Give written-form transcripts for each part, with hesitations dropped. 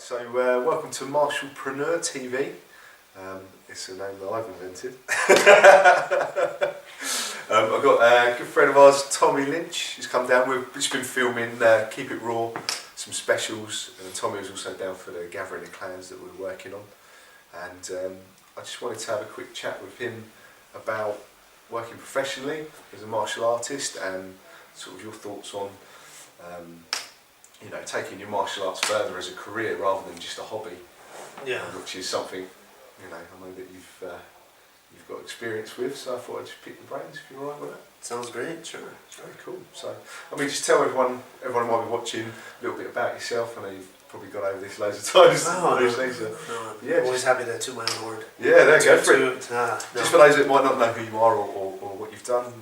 Right, so welcome to Martialpreneur TV. It's a name that I've invented. I've got a good friend of ours, Tommy Lynch. He's come down. We've just been filming Keep It Raw, some specials, and Tommy was also down for the Gathering of Clans that we were working on. And I just wanted to have a quick chat with him about working professionally as a martial artist and sort of your thoughts on you know, taking your martial arts further as a career rather than just a hobby. Yeah. Which is something, you know, I know that you've got experience with, so I thought I'd just pick your brains if you're alright with that. Sounds great, sure. Very cool. So, I mean, just tell everyone might be watching a little bit about yourself. I know you've probably gone over this loads of times. I'm always happy to toot my own word. Yeah, there, go for it. No. Just for those that might not know who you are or what you've done,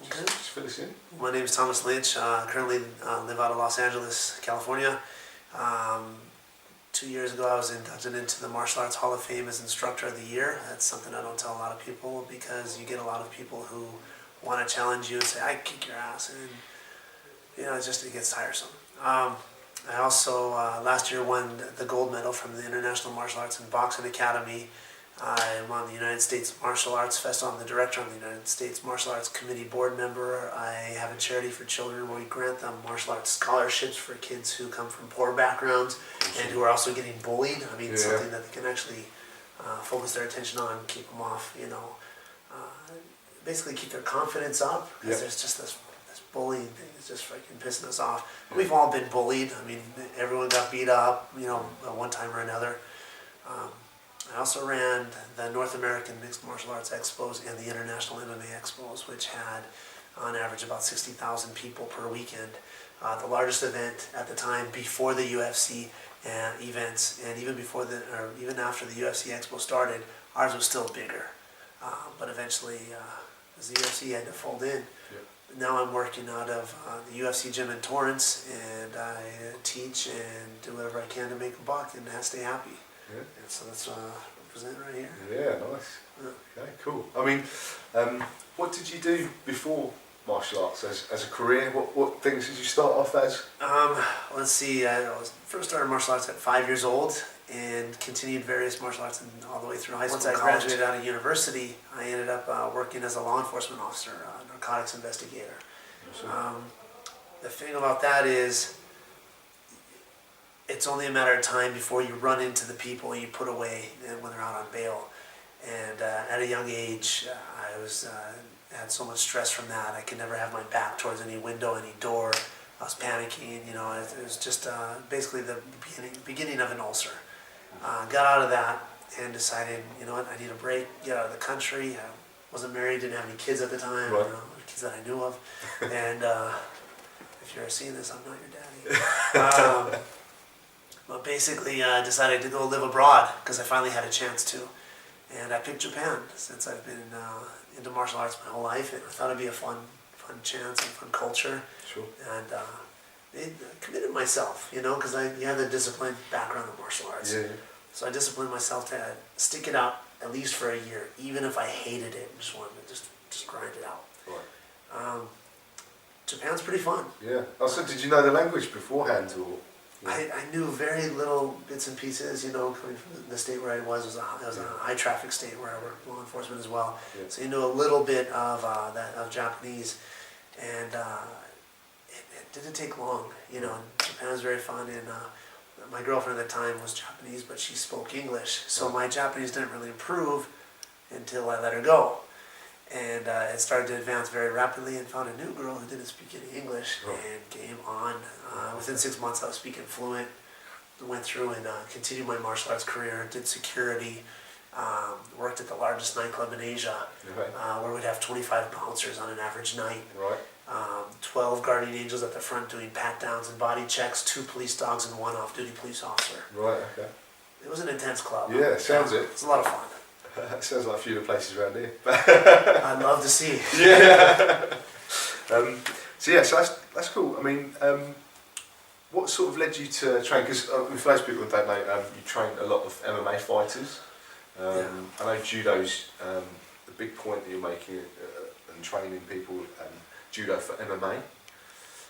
just fill us in. My name is Thomas Lynch. Currently live out of Los Angeles, California. 2 years ago I was inducted into the Martial Arts Hall of Fame as Instructor of the Year. That's something I don't tell a lot of people because you get a lot of people who want to challenge you and say, I kick your ass, and you know, it gets tiresome. I also last year won the gold medal from the International Martial Arts and Boxing Academy. I'm on the United States Martial Arts Festival. I'm the director on the United States Martial Arts Committee board member. I have a charity for children where we grant them martial arts scholarships for kids who come from poor backgrounds and who are also getting bullied. I mean, something that they can actually focus their attention on, keep them off, you know, basically keep their confidence up, because there's just this bullying thing that's just freaking pissing us off. We've all been bullied. I mean, everyone got beat up, you know, at one time or another. I also ran the North American Mixed Martial Arts Expos and the International MMA Expos, which had on average about 60,000 people per weekend. The largest event at the time before the UFC events, and even after the UFC Expo started, ours was still bigger. But eventually, as the UFC had to fold in, now I'm working out of the UFC gym in Torrance, and I teach and do whatever I can to make a buck and stay happy. Yeah. And so that's represent right here. Yeah, nice. Okay, cool. I mean, what did you do before martial arts as a career? What things did you start off as? Let's see. I first started martial arts at 5 years old and continued various martial arts all the way through high school. Once I graduated out of university, I ended up working as a law enforcement officer, a narcotics investigator. The thing about that is, it's only a matter of time before you run into the people you put away when they're out on bail. And at a young age, I had so much stress from that. I could never have my back towards any window, any door. I was panicking, you know. It was just basically the beginning of an ulcer. Got out of that and decided, you know what, I need a break, get out of the country. I wasn't married, didn't have any kids at the time, you know, kids that I knew of. And if you're seeing this, I'm not your daddy. But basically decided to go live abroad because I finally had a chance to. And I picked Japan since I've been into martial arts my whole life, and I thought it'd be a fun chance and fun culture. Sure. And committed myself, you know, because you have the disciplined background of martial arts. Yeah. So I disciplined myself to stick it out at least for a year, even if I hated it. Just wanted to just grind it out. Right. Japan's pretty fun. Yeah. Also, did you know the language beforehand, or? I knew very little bits and pieces, you know, coming from the state where I was a high traffic state where I worked law enforcement as well. Yeah. So you knew a little bit of Japanese, and it didn't take long, you know. Japan was very fun, and my girlfriend at the time was Japanese, but she spoke English, so my Japanese didn't really improve until I let her go. And it started to advance very rapidly, and found a new girl who didn't speak any English, and game on. Within 6 months I was speaking fluent, went through and continued my martial arts career, did security, worked at the largest nightclub in Asia, where we'd have 25 bouncers on an average night, 12 guardian angels at the front doing pat downs and body checks, 2 police dogs and 1 off-duty police officer. Right, okay. It was an intense club. Yeah, sounds it. It was a lot of fun. Sounds like a few of the places around here. I'd love to see. Yeah. So that's cool. I mean, what sort of led you to train? Because for those people who don't know, you train a lot of MMA fighters. I know judo's the big point that you're making and training people. Judo for MMA.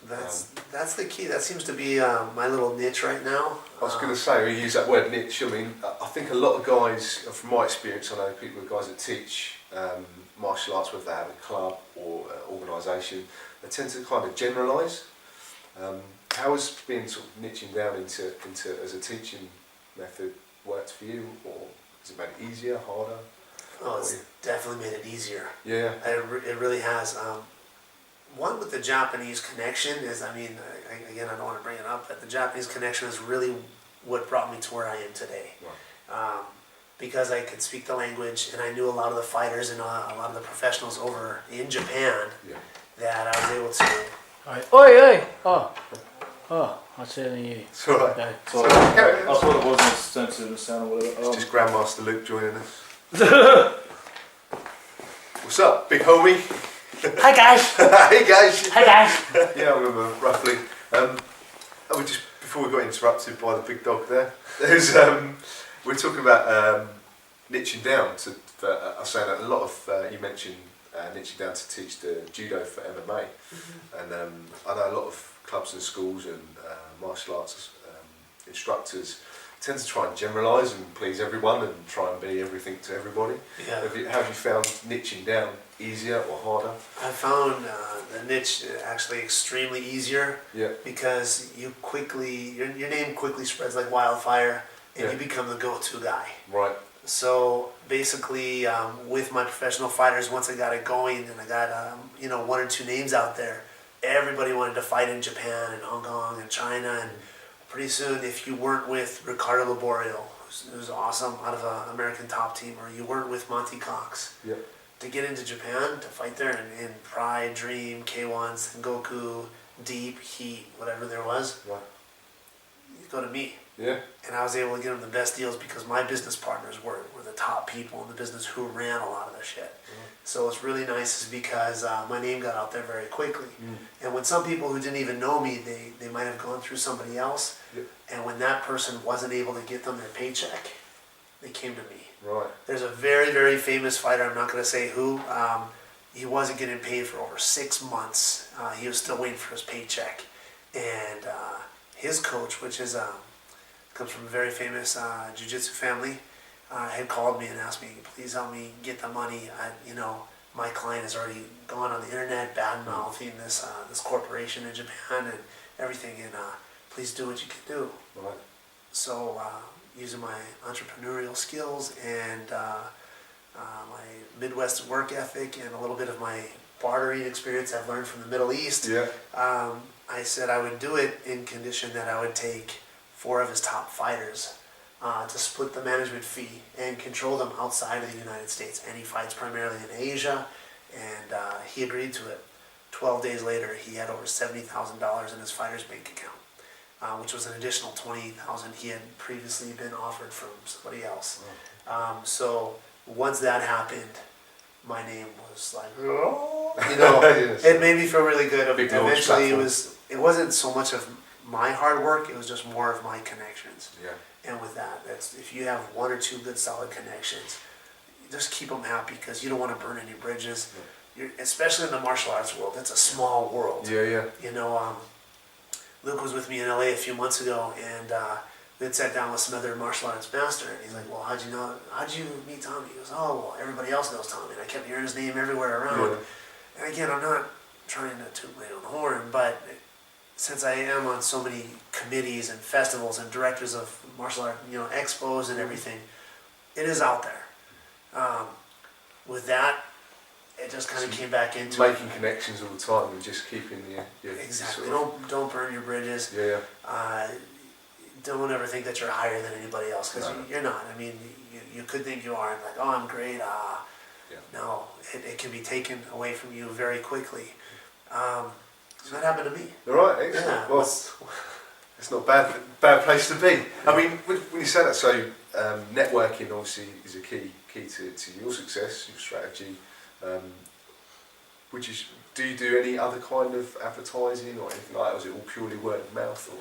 That's the key. That seems to be my little niche right now. I was going to say, we use that word niche. I mean, I think a lot of guys, from my experience, I know guys that teach martial arts, whether they have a club or organisation, they tend to kind of generalise. How has being sort of niching down into as a teaching method worked for you, or has it made it easier, harder? Oh, it's definitely made it easier. Yeah. It really has. One with the Japanese connection is, I mean, again, I don't want to bring it up, but the Japanese connection is really what brought me to where I am today. Right. Because I could speak the language and I knew a lot of the fighters and a lot of the professionals over in Japan, Yeah. that I was able to. Oi, oi! Oh, I see it in you. It's all right. Okay. So I thought it wasn't sensitive sound or whatever. It's just Grandmaster Luke joining us. What's up, big homie? Hi guys! Hey guys! Hi guys! Yeah, I remember roughly. We just before we got interrupted by the big dog there. There's we're talking about niching down. I was saying that a lot of you mentioned niching down to teach the judo for MMA, and I know a lot of clubs and schools and martial arts instructors tend to try and generalise and please everyone and try and be everything to everybody. Yeah. Have you found niching down easier or harder? I found the niche actually extremely easier. Yeah. Because you quickly, your name quickly spreads like wildfire, and Yeah. you become the go-to guy. Right. So basically, with my professional fighters, once I got it going and I got one or two names out there, everybody wanted to fight in Japan and Hong Kong and China, and pretty soon, if you weren't with Ricardo Laborio, who's awesome out of an American top team, or you weren't with Monty Cox, Yeah. to get into Japan to fight there in Pride, Dream, K1, Sengoku, Deep, Heat, whatever there was, Right. you go to me. Yeah. And I was able to get them the best deals because my business partners were the top people in the business who ran a lot of their shit. So what's really nice is because my name got out there very quickly. And when some people who didn't even know me, they might have gone through somebody else. Yep. And when that person wasn't able to get them their paycheck, they came to me. Right. There's a very, very famous fighter, I'm not going to say who, he wasn't getting paid for over 6 months. He was still waiting for his paycheck. And his coach, which is comes from a very famous jiu-jitsu family, had called me and asked me, please help me get the money. My client has already gone on the internet bad-mouthing this corporation in Japan and everything, and please do what you can do. Right. So using my entrepreneurial skills and my Midwest work ethic and a little bit of my bartering experience I've learned from the Middle East, Yeah. I said I would do it in condition that I would take 4 of his top fighters to split the management fee and control them outside of the United States. And he fights primarily in Asia, and he agreed to it. 12 days later, he had over $70,000 in his fighter's bank account, which was an additional $20,000 he had previously been offered from somebody else. So once that happened, my name was like, Yes. it made me feel really good. Big launch Eventually, platform. it wasn't so much of my hard work; it was just more of my connections. Yeah. And with that, that's if you have 1 or 2 good solid connections, just keep them happy because you don't want to burn any bridges. Especially in the martial arts world, it's a small world. Yeah. Luke was with me in LA a few months ago, and we had sat down with some other martial arts master, and he's like, well, how'd you meet Tommy? He goes, oh, well, everybody else knows Tommy, and I kept hearing his name everywhere around. Yeah. And again, I'm not trying to toot my own horn, but since I am on so many committees and festivals and directors of martial art, expos and everything, it is out there. With that, it just kind of came back into Making connections all the time and just keeping your exactly. sort of- Don't burn your bridges. Yeah. Don't ever think that you're higher than anybody else because No. you're not. I mean, you could think you are, and like, oh, I'm great. Yeah. No, it can be taken away from you very quickly. So that happened to me. All right. Excellent. Yeah, Well, it's not a bad place to be. I mean, when you say that, so networking obviously is a key to your success, your strategy. Do you do any other kind of advertising or anything like that? Or is it all purely word of mouth? Or?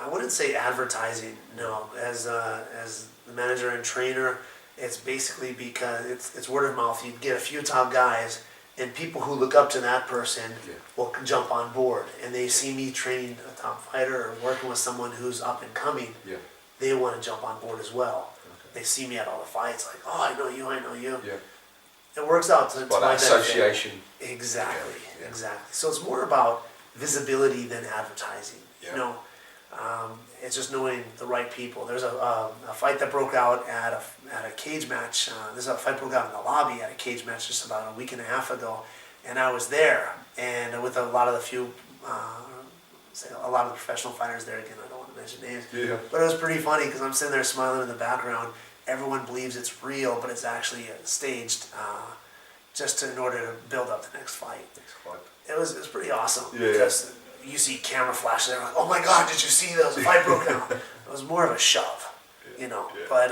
I wouldn't say advertising. No, as the manager and trainer, it's basically because it's word of mouth. You get a few top guys, And people who look up to that person Yeah. will jump on board, and they see me training a top fighter or working with someone who's up and coming. Yeah. They want to jump on board as well. Okay. They see me at all the fights, like, oh, I know you, I know you. Yeah. It works out to By my that benefit. association. Exactly, Yeah, yeah. exactly. So it's more about visibility than advertising. Yeah. You know, it's just knowing the right people. There's a fight that broke out at a cage match. There's a fight broke out in the lobby at a cage match just about a week and a half ago, and I was there, and with a lot of the professional fighters there. Again, I don't want to mention names, Yeah. but it was pretty funny because I'm sitting there smiling in the background. Everyone believes it's real, but it's actually staged, just in order to build up the next fight. Next fight. It was pretty awesome Yeah, because you see camera flashes there, like, oh my God, did you see those? The fight broke out. It was more of a shove, you know. Yeah. But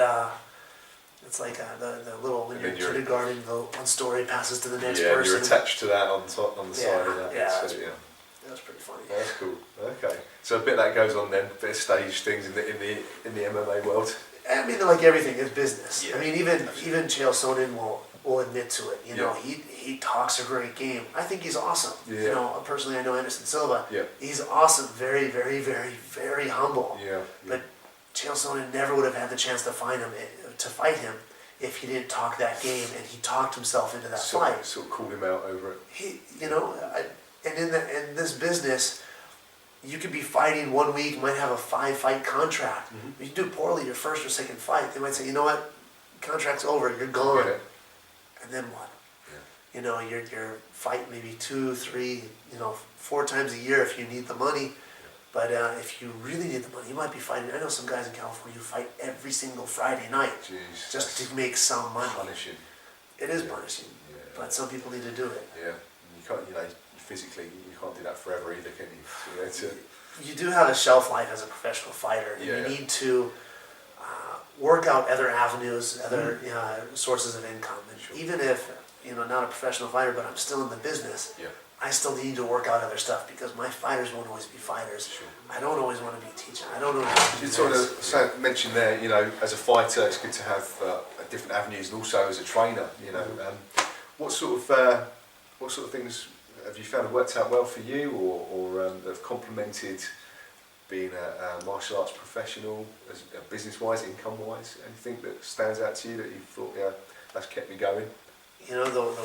it's like the little, when And you're in then you're- kindergarten, the one story passes to the next Yeah, person. you're attached to that on top, on the Yeah, side of that. yeah, So, yeah. That was pretty funny. That's cool. Okay. So a bit that goes on then, a bit of stage things in the MMA world. I mean, like everything, it's business. Yeah. I mean, even Chael Sonnen will admit to it. You know, Yeah. he talks a great game. I think he's awesome. Yeah. You know, personally, I know Anderson Silva. Yeah. He's awesome. Very, very, very, very humble. Yeah. But Chael Sonnen never would have had the chance to fight him if he didn't talk that game and he talked himself into that fight. Sort of called him out over it. He, you know, and in this business, you could be fighting one week, you might have a 5-fight contract. Mhm. If you do poorly your first or second fight, they might say, you know what, contract's over, you're gone. Yeah. And then what? Yeah. You know, you're fighting maybe 2, 3, 4 times a year if you need the money. But if you really need the money, you might be fighting. I know some guys in California who fight every single Friday night Jeez. just to make some money. punishing. It is Yeah. punishing, Yeah. but some people need to do it. Yeah. You can't, physically, you can't do that forever either, can you? You know, You do have a shelf life as a professional fighter, and Yeah. you need to work out other avenues, other sources of income. And Sure. even if not a professional fighter, but I'm still in the business, Yeah. I still need to work out other stuff because my fighters won't always be fighters. Sure. I don't always want to be teaching. I don't always want to do You sort this. of mentioned there, as a fighter, it's good to have different avenues, and also as a trainer, what sort of things have you found have worked out well for you, or have complemented being a martial arts professional, as business-wise, income-wise? Anything that stands out to you that you thought, that's kept me going? The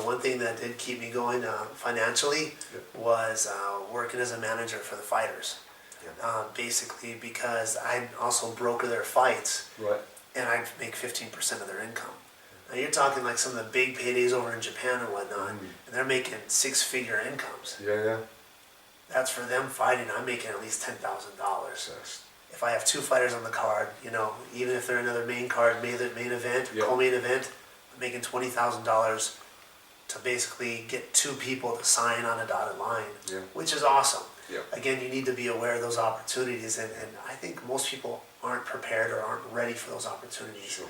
one thing that did keep me going financially Yeah. was working as a manager for the fighters. Yeah. Basically because I also broker their fights, Right. and I'd make 15% of their income. Now you're talking like some of the big paydays over in Japan and whatnot, and they're making 6-figure incomes. Yeah. That's for them fighting. I'm making at least $10,000. So If I have 2 fighters on the card, even if they're another main card, main event, Yeah. co-main event, I'm making $20,000 to basically get 2 people to sign on a dotted line, Yeah. which is awesome. Yeah. Again, you need to be aware of those opportunities, and I think most people aren't prepared or aren't ready for those opportunities. Sure.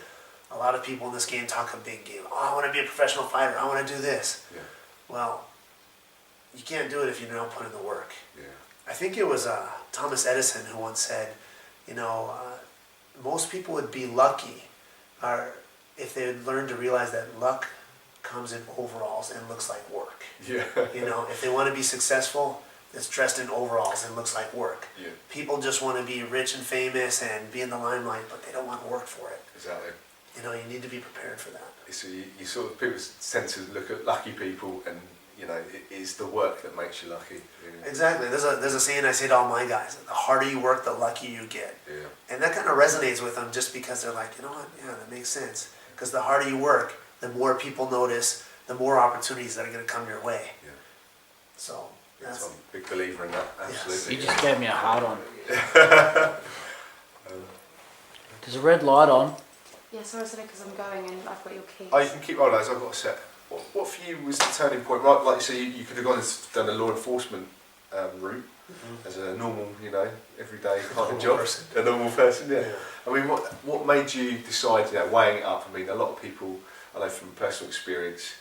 A lot of people in this game talk a big game. Oh, I want to be a professional fighter. I want to do this. Yeah. Well, you can't do it if you don't put in the work. Yeah. I think it was Thomas Edison who once said, most people would be lucky if they would learn to realize that luck comes in overalls and looks like work. Yeah. If they want to be successful, it's dressed in overalls and looks like work. Yeah. People just want to be rich and famous and be in the limelight, but they don't want to work for it. Exactly. You need to be prepared for that. So you sort of, people tend to look at lucky people, and it is the work that makes you lucky. Exactly. There's a saying I say to all my guys: the harder you work, the luckier you get. Yeah. And that kind of resonates with them, just because they're like, you know what? Yeah, that makes sense. Because the harder you work, the more people notice, the more opportunities that are going to come your way. Yeah. So Yes, that's I'm a big believer in that. Absolutely. You just gave me a hard on. Um, There's a red light on. Yeah, sorry, because I'm going and I've got your keys. Oh, you can keep on, lads. I've got a set. What for you was the turning point? Right, like you say, you could have gone and done a law enforcement route as a normal, everyday kind of job. A normal person, yeah. I mean, what made you decide, weighing it up? I mean, a lot of people, I know from personal experience,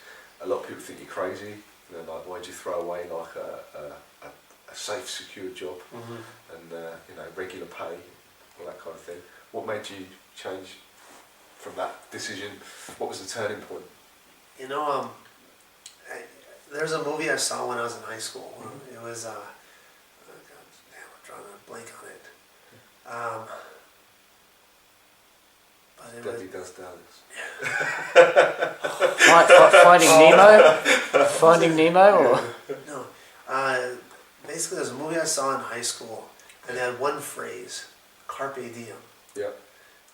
a lot of people think you're crazy. Like, why'd you throw away like a safe, secure job and regular pay, all that kind of thing? What made you change from that decision? What was the turning point? There's a movie I saw when I was in high school. It was, oh God, damn, I'm drawing a blank on it. But it Debbie was, Does Dallas. Finding Nemo? Finding Nemo? Or? no. Basically, there's a movie I saw in high school, and they had one phrase, carpe diem. Yeah.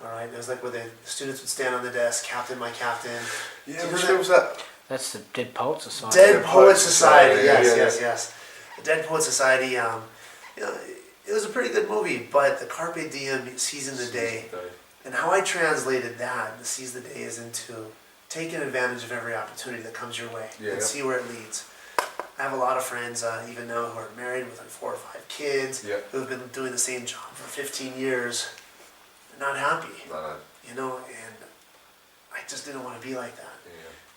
All right, it was like where the students would stand on the desk, captain, my captain. Yeah, which film was that? That's the Dead Poet Society. Dead Poet Society, Yeah, yes. The Dead Poet Society, you know, it was a pretty good movie, but the carpe diem, seize the day, and how I translated that, the seize the day, is into taking advantage of every opportunity that comes your way and see where it leads. I have a lot of friends, even now, who are married with like 4 or 5 kids, who have been doing the same job for 15 years, not happy, you know, and I just didn't want to be like that.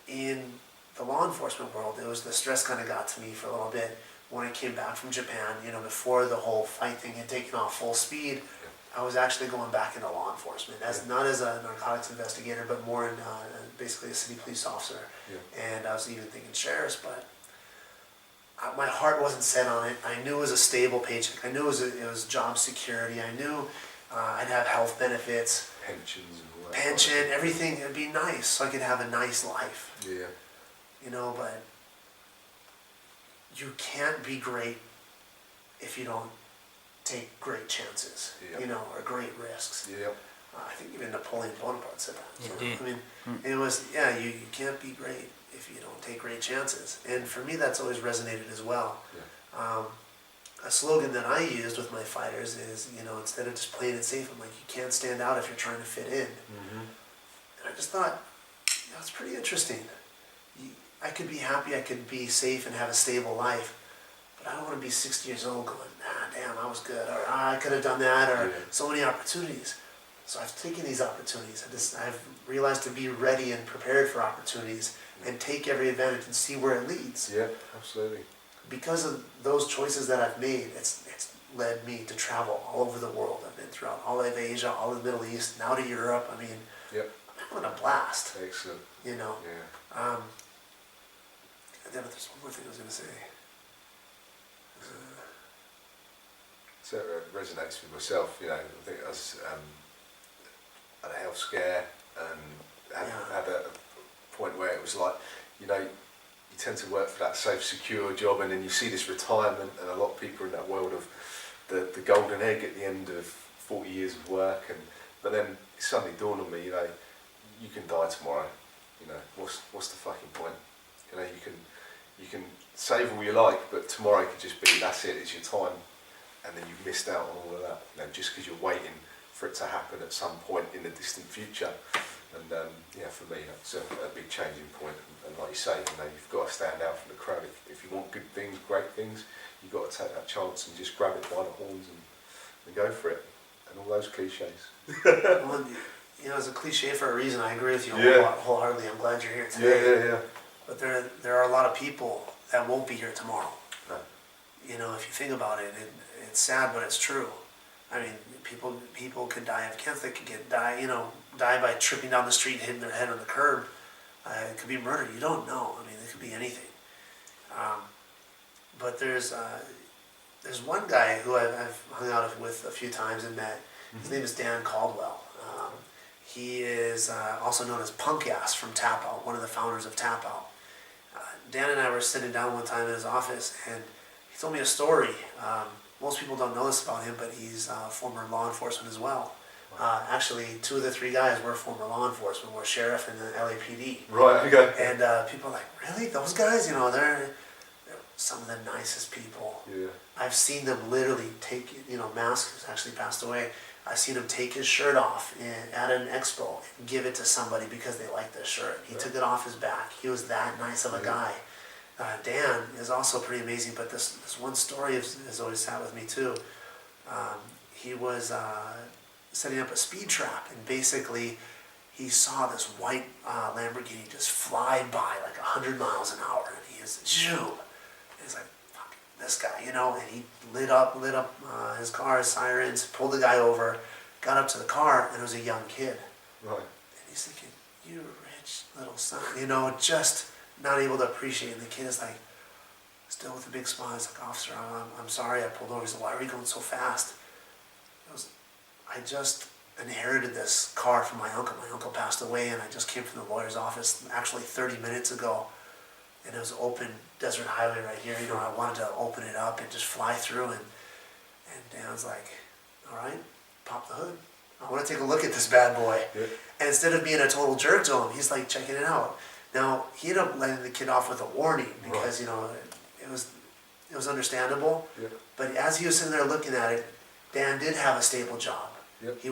In the law enforcement world, it was the stress kind of got to me for a little bit when I came back from Japan. You know, before the whole fight thing had taken off full speed, I was actually going back into law enforcement, as not as a narcotics investigator, but more in basically a city police officer. And I was even thinking sheriff's, but my heart wasn't set on it. I knew it was a stable paycheck. I knew it was job security. I knew I'd have health benefits, pensions and all that. pension, everything. It'd be nice, so I could have a nice life. Yeah. You know, but you can't be great if you don't take great chances, you know, or great risks. I think even Napoleon Bonaparte said that. So, I mean, it was, you can't be great if you don't take great chances. And for me, that's always resonated as well. A slogan that I used with my fighters is, you know, instead of just playing it safe, I'm like, you can't stand out if you're trying to fit in. And I just thought, you know, it's pretty interesting. I could be happy, I could be safe and have a stable life, but I don't want to be 60 years old going, damn, I was good, or I could have done that, or so many opportunities. So I've taken these opportunities. I've realized to be ready and prepared for opportunities and take every advantage and see where it leads. Yeah, absolutely. Because of those choices that I've made, it's led me to travel all over the world. I've been throughout all of Asia, all of the Middle East, now to Europe. I mean, I'm having a blast. Excellent. You know. But there's one more thing I was going to say. So it resonates with myself, you know. I think I was had a health scare and had a point where it was like, you know, you tend to work for that safe, secure job, and then you see this retirement, and a lot of people are in that world of the golden egg at the end of 40 years of work, but then it suddenly dawned on me, you know, you can die tomorrow. You know, what's the fucking point? You know, you can save all you like, but tomorrow could just be, that's it, it's your time, and then you've missed out on all of that. You know, just because you're waiting for it to happen at some point in the distant future. And for me, that's a big changing point. And like you say, you know, you've got to stand out from the crowd. If you want good things, great things, you've got to take that chance and just grab it by the horns and go for it. And all those cliches. Well, you know, it's a cliche for a reason. I agree with you wholeheartedly. I'm glad you're here today. Yeah. But there are a lot of people that won't be here tomorrow. No. You know, if you think about it, it's sad, but it's true. I mean, people could die of cancer. They could die by tripping down the street and hitting their head on the curb. It could be murder. You don't know. I mean, it could be anything. But there's one guy who I've hung out with a few times and met. His name is Dan Caldwell. He is also known as Punk Ass from Tap Out, one of the founders of Tap Out. Dan and I were sitting down one time in his office, and he told me a story. Most people don't know this about him, but he's former law enforcement as well. Actually, 2 of the 3 guys were former law enforcement, were sheriff in the LAPD. Right, okay. And people are like, really? Those guys? You know, they're some of the nicest people. Yeah. I've seen them literally take, you know, Mask, who's actually passed away, I've seen him take his shirt off at an expo and give it to somebody because they liked the shirt. He took it off his back. He was that nice of a guy. Dan is also pretty amazing, but this one story has always sat with me too. He was setting up a speed trap, and basically he saw this white Lamborghini just fly by like 100 miles an hour, and he was zoom. And he's like, fuck this guy, you know, and he lit up his car, his sirens, pulled the guy over, got up to the car, and it was a young kid. Right. And he's thinking, you rich little son, you know, just not able to appreciate it. And the kid is like, still with a big smile. He's like, "Officer, I'm sorry I pulled over." He said, "Why are you going so fast?" I just inherited this car from my uncle. My uncle passed away, and I just came from the lawyer's office actually 30 minutes ago. And it was open desert highway right here. You know, I wanted to open it up and just fly through. And Dan's like, "All right, pop the hood. I want to take a look at this bad boy." Yeah. And instead of being a total jerk to him, he's like checking it out. Now, he ended up letting the kid off with a warning because, you know, it was understandable. Yeah. But as he was sitting there looking at it, Dan did have a stable job. Yep.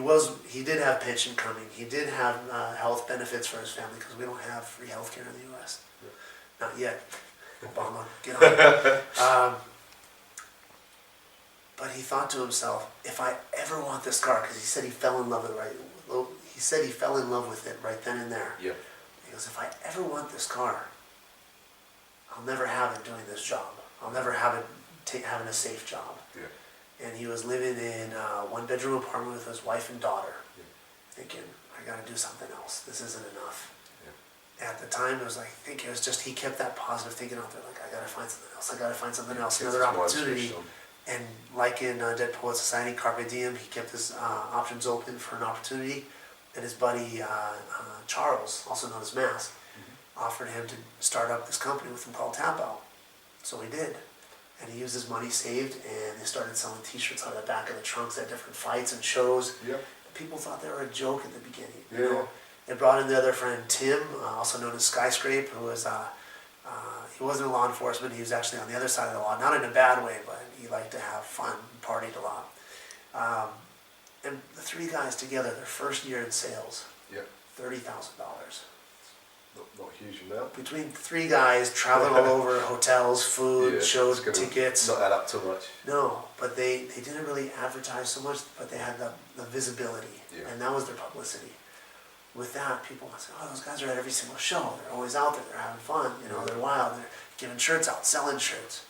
He did have pension coming. He did have health benefits for his family because we don't have free health care in the U.S. Yep. Not yet. Obama, get on it. But he thought to himself, if I ever want this car, because he said he fell in love with it he said he fell in love with it right then and there. Yeah. He goes, if I ever want this car, I'll never have it doing this job. I'll never have it having a safe job. Yeah. And he was living in a one-bedroom apartment with his wife and daughter, Yeah. thinking, I got to do something else. This isn't enough. Yeah. At the time, it was like, I think it was just, he kept that positive thinking out there, like, I got to find something else. I got to find something else, Keeps another his mind opportunity. switched on. And like in Dead Poets Society, Carpe Diem, he kept his options open for an opportunity. And his buddy Charles, also known as Mass, offered him to start up this company with him called Tap Out. So he did. And he used his money saved, and they started selling t-shirts out of the back of the trunks at different fights and shows. Yep. People thought they were a joke at the beginning. Yeah. You know? They brought in the other friend, Tim, also known as Skyscrape, who was, he wasn't in law enforcement, he was actually on the other side of the law, not in a bad way, but he liked to have fun, partied a lot. And the three guys together, their first year in sales, Yeah. $30,000. Not a huge amount. Between three guys traveling all over, hotels, food, Yeah, shows, it's gonna tickets. Not add up too much. No, but they didn't really advertise so much, but they had the visibility, Yeah. and that was their publicity. With that, people would say, oh, those guys are at every single show. They're always out there. They're having fun. You know, Yeah. they're wild. They're giving shirts out, selling shirts.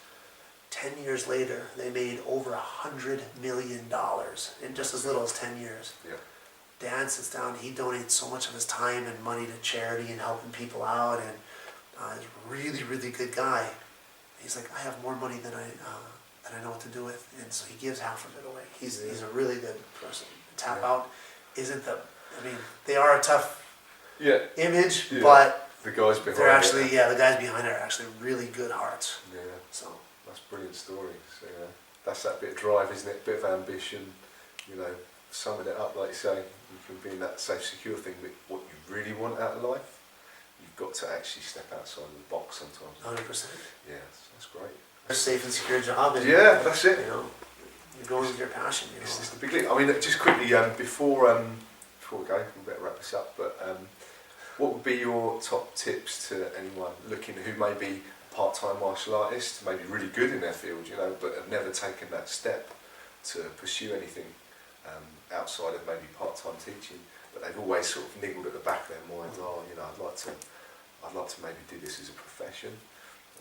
10 years later, they made over $100 million in just as little as 10 years. Yeah. Dan sits down, he donates so much of his time and money to charity and helping people out, and he's a really, really good guy. He's like, I have more money than I know what to do with, and so he gives half of it away. He's a really good person. Tap Out isn't they are a tough image, Yeah. but The guys behind they're actually, it. the guys behind it are actually really good hearts. Yeah. So, That's a brilliant story. So, that's that bit of drive, isn't it? Bit of ambition, you know, summing it up, like you say, you can be in that safe, secure thing, but what you really want out of life, you've got to actually step outside of the box sometimes. 100%. Yeah, that's great. A safe and secure job. And, Yeah, that's it. You know, you're going with your passion. You know. It's the big leap. I mean, just quickly, before we go, we better wrap this up, but what would be your top tips to anyone looking who may be a part-time martial artist, maybe really good in their field, you know, but have never taken that step to pursue anything outside of maybe part-time teaching, but they've always sort of niggled at the back of their mind, oh, you know, I'd like to maybe do this as a profession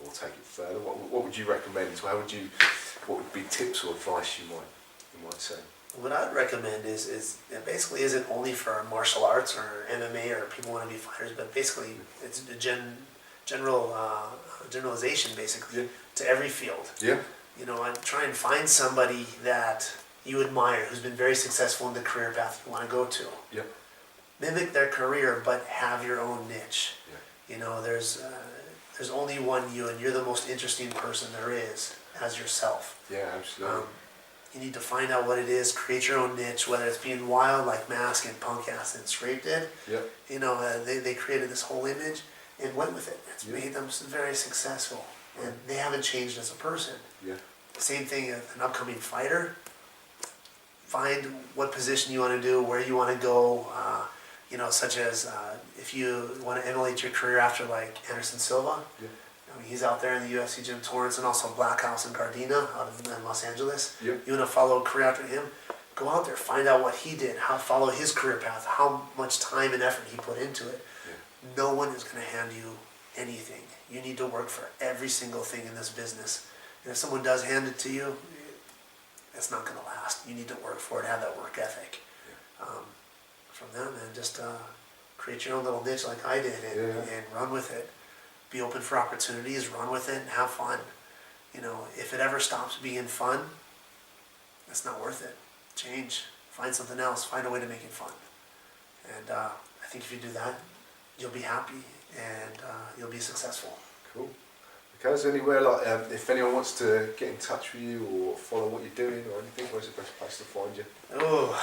or take it further. What would you recommend? So what would be tips or advice you might say? What I'd recommend is it basically isn't only for martial arts or MMA or people who want to be fighters, but basically it's a generalization basically to every field. Yeah. You know, I'd try and find somebody that you admire who's been very successful in the career path you want to go to. Yeah. Mimic their career, but have your own niche. Yeah. You know, there's only one you, and you're the most interesting person there is as yourself. Yeah, absolutely. You need to find out what it is, create your own niche, whether it's being wild like Mask and Punk Acid and Scrape did. Yeah. You know, they created this whole image and went with it. It's Yeah. made them very successful, and they haven't changed as a person. Yeah. Same thing as an upcoming fighter. Find what position you want to do, where you want to go. You know, such as if you want to emulate your career after like Anderson Silva. Yeah. I mean, he's out there in the UFC gym, Torrance, and also Black House and Gardena out in Los Angeles. Yeah. You want to follow a career after him? Go out there, find out what he did, follow his career path, how much time and effort he put into it. Yeah. No one is going to hand you anything. You need to work for every single thing in this business. And if someone does hand it to you, it's not going to last. You need to work for it, have that work ethic. Yeah. From them, and just create your own little niche like I did and run with it. Be open for opportunities, run with it, and have fun. you know, if it ever stops being fun, it's not worth it. Change, find something else, find a way to make it fun. And I think if you do that, you'll be happy and you'll be successful. Cool. Okay, is there anywhere, like, if anyone wants to get in touch with you or follow what you're doing or anything, where's the best place to find you? Oh,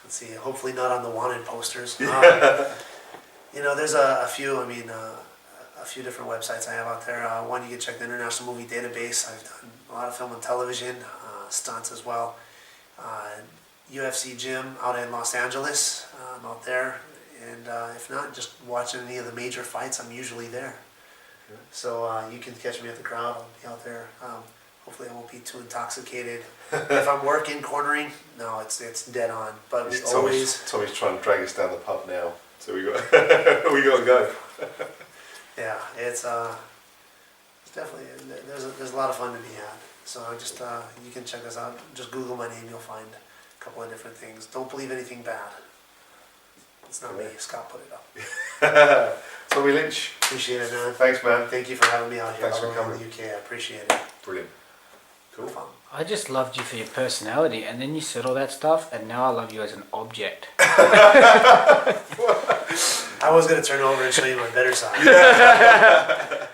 let's see, hopefully not on the wanted posters. You know, there's a few, I mean, a few different websites I have out there. One, you can check the International Movie Database. I've done a lot of film and television, stunts as well. UFC Gym out in Los Angeles, I'm out there. And if not, just watching any of the major fights, I'm usually there. Okay. So you can catch me at the crowd, I'll be out there. Hopefully I won't be too intoxicated. If I'm working, cornering, no, it's dead on. But we always... Tommy's trying to drag us down the pub now, so we got we got to go. Yeah, it's definitely, there's a lot of fun to be had. So just, you can check us out. Just Google my name, you'll find a couple of different things. Don't believe anything bad. It's not me, Scott put it up. Tommy Lynch. Appreciate it, man. Thanks, man. Thank you for having me out here. Thanks for all over coming. the UK, I appreciate it. Brilliant. Cool. Fun. I just loved you for your personality, and then you said all that stuff, and now I love you as an object. I was going to turn over and show you my better side.